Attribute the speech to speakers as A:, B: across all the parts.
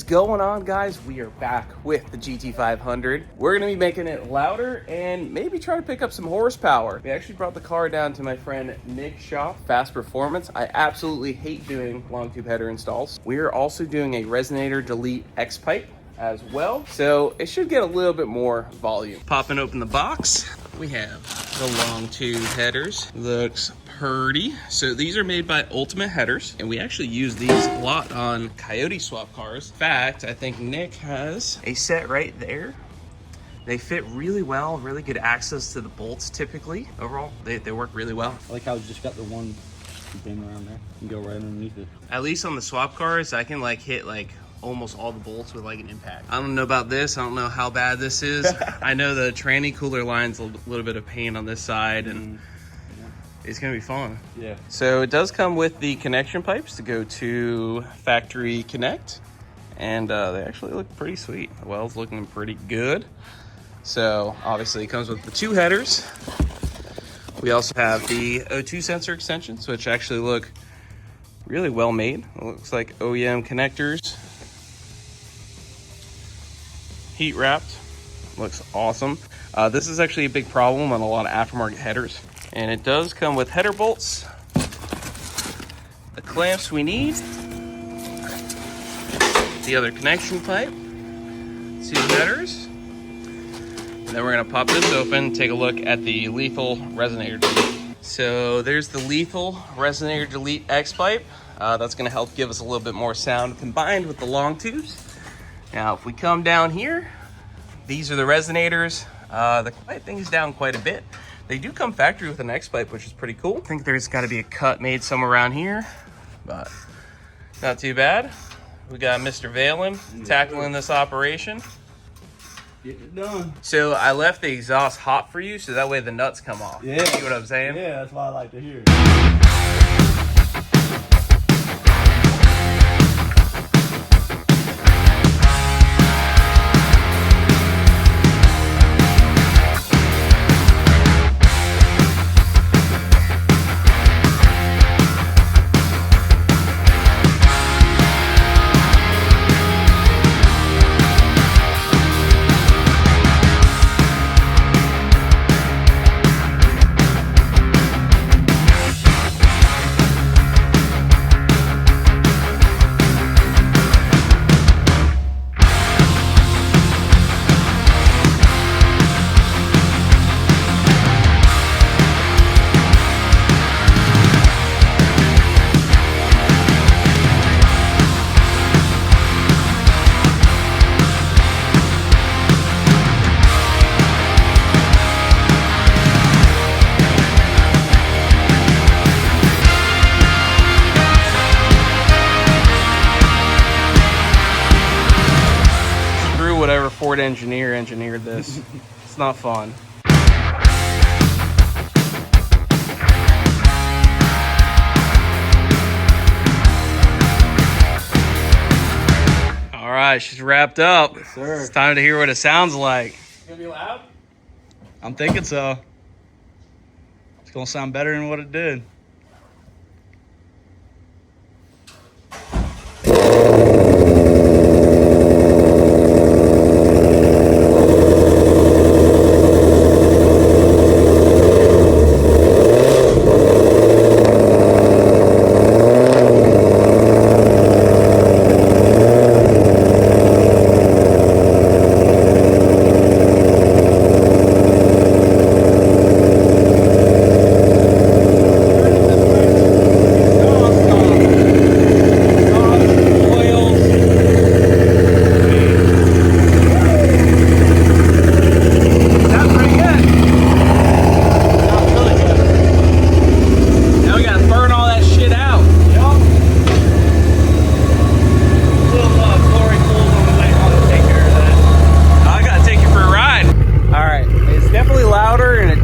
A: going on, guys? We are back with the GT500. We're going to be making it louder and maybe try to pick up some horsepower. We actually brought the car down to my friend Nick's shop, Fast Performance. I absolutely hate doing long tube header installs. We are also doing a resonator delete X pipe as well, so it should get a little bit more volume. Popping open the box, we have the long tube headers. Looks pretty. So these are made by Ultimate Headers, and we actually use these a lot on Coyote swap cars. In fact, I think Nick has a set right there. They fit really well, really good access to the bolts typically. Overall, they work really well.
B: I like how it's just got the one thing around there and go right underneath it.
A: At least on the swap cars, I can like hit like almost all the bolts with like an impact. I don't know about this. I don't know how bad this is. I know the tranny cooler line's a little bit of pain on this side, and it's gonna be fun.
B: Yeah.
A: So it does come with the connection pipes to go to factory connect, and they actually look pretty sweet. The well's looking pretty good. So obviously it comes with the two headers. We also have the O2 sensor extensions, which actually look really well made. It looks like OEM connectors. Heat wrapped. Looks awesome. This is actually a big problem on a lot of aftermarket headers. And it does come with header bolts, the clamps we need, the other connection pipe, two headers, and then we're gonna pop this open, take a look at the lethal resonator delete. So there's the lethal resonator delete X pipe. That's gonna help give us a little bit more sound combined with the long tubes. Now, if we come down here, these are the resonators. The quiet thing is down quite a bit. They do come factory with an X pipe, which is pretty cool. I think there's got to be a cut made somewhere around here, but not too bad. We got Mr. Valen tackling this operation.
B: Getting it done.
A: So I left the exhaust hot for you, so that way the nuts come off.
B: Yeah.
A: You see what I'm saying?
B: Yeah, that's what I like to hear.
A: Whatever Ford engineer engineered this. It's not fun. All right, she's wrapped up.
B: Yes, sir.
A: It's time to hear what it sounds like.
B: It's gonna be loud? I'm thinking so. It's gonna sound better than what it did.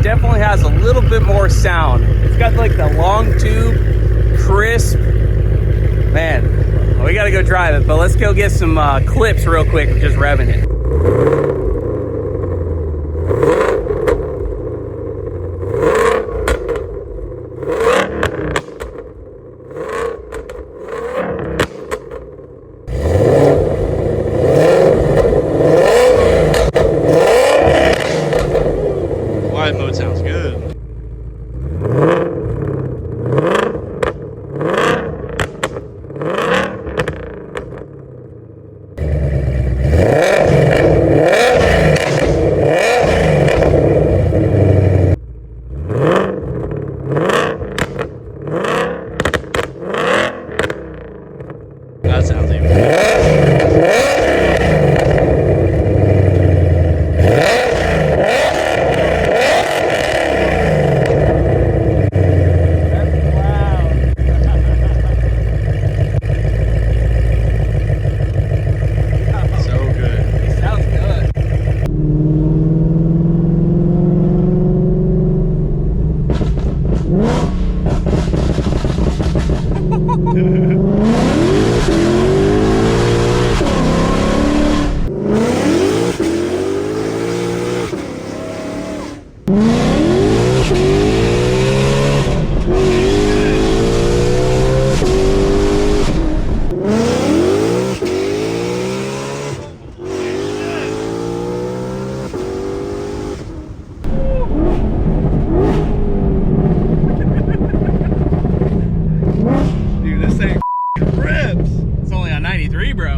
A: Definitely has a little bit more sound. It's got like the long tube, crisp. Man, we gotta go drive it, but let's go get some clips real quick of just revving it.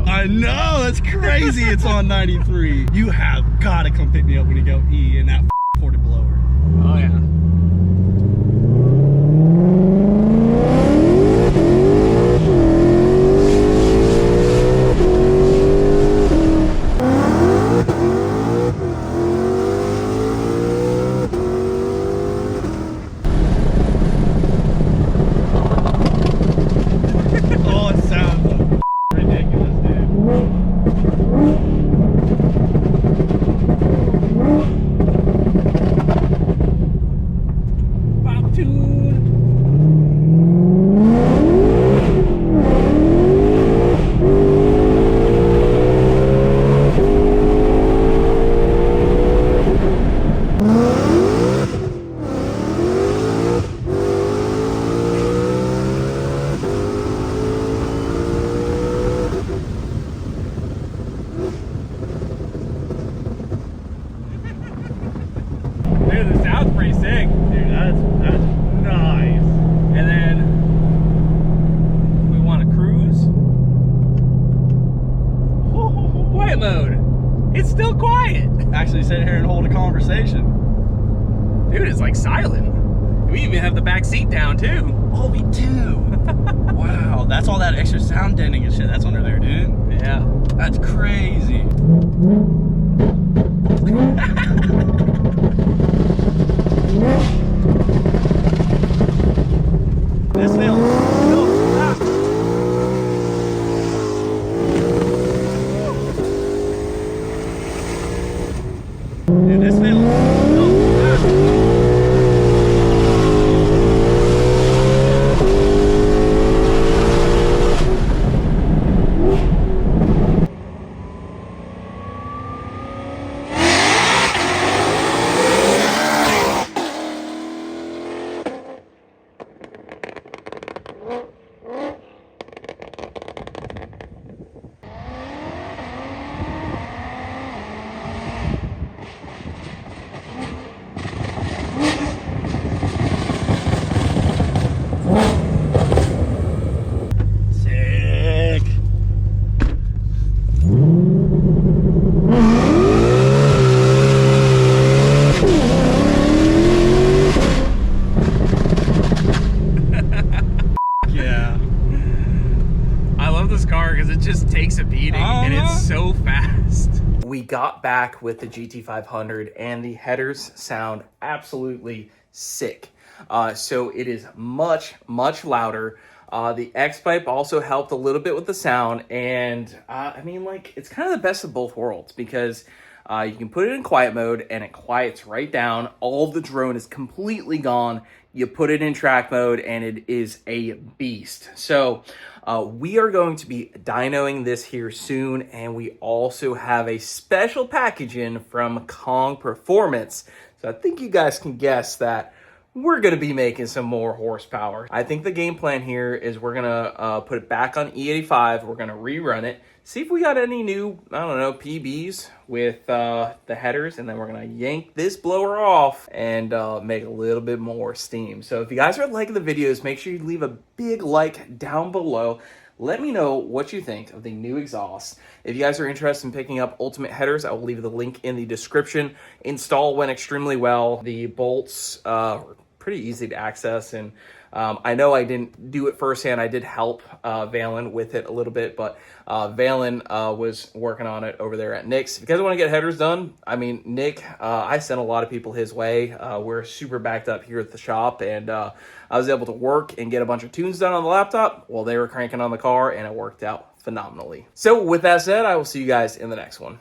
B: I know, that's crazy. It's on 93. You have got to come pick me up when you go E in that ported blower.
A: Oh yeah.
B: Oh, it sounds ridiculous, dude.
A: Pop tune. Dude, the sound's pretty sick.
B: Dude, that's nice.
A: And then we want to cruise. Quiet mode. It's still quiet.
B: Actually sit here and hold a conversation.
A: Dude, it's like silent. We even have the back seat down too.
B: Oh, we do. Wow, that's all that extra sound deadening and shit that's under there, dude.
A: Yeah.
B: That's crazy. This feels fast. Dude, this feels fast. Sick. Yeah.
A: I love this car because it just takes a beating and it's so fast. We got back with the GT500 and the headers sound absolutely sick. So it is much louder. The X-Pipe also helped a little bit with the sound, and I mean, like, it's kind of the best of both worlds because you can put it in quiet mode and it quiets right down. All of the drone is completely gone. You put it in track mode and it is a beast. So we are going to be dynoing this here soon, and we also have a special package in from Kong Performance. So I think you guys can guess that we're going to be making some more horsepower. I think the game plan here is we're going to put it back on E85. We're going to rerun it, see if we got any new, I don't know, PBs with the headers, and then we're going to yank this blower off and make a little bit more steam. So if you guys are liking the videos, make sure you leave a big like down below. Let me know what you think of the new exhaust. If you guys are interested in picking up Ultimate headers, I will leave the link in the description. Install went extremely well. The bolts were pretty easy to access, and I know I didn't do it firsthand. I did help Valen with it a little bit, but Valen was working on it over there at Nick's. If you guys want to get headers done, I mean, Nick, I sent a lot of people his way. We're super backed up here at the shop, and I was able to work and get a bunch of tunes done on the laptop while they were cranking on the car, and it worked out phenomenally. So with that said, I will see you guys in the next one.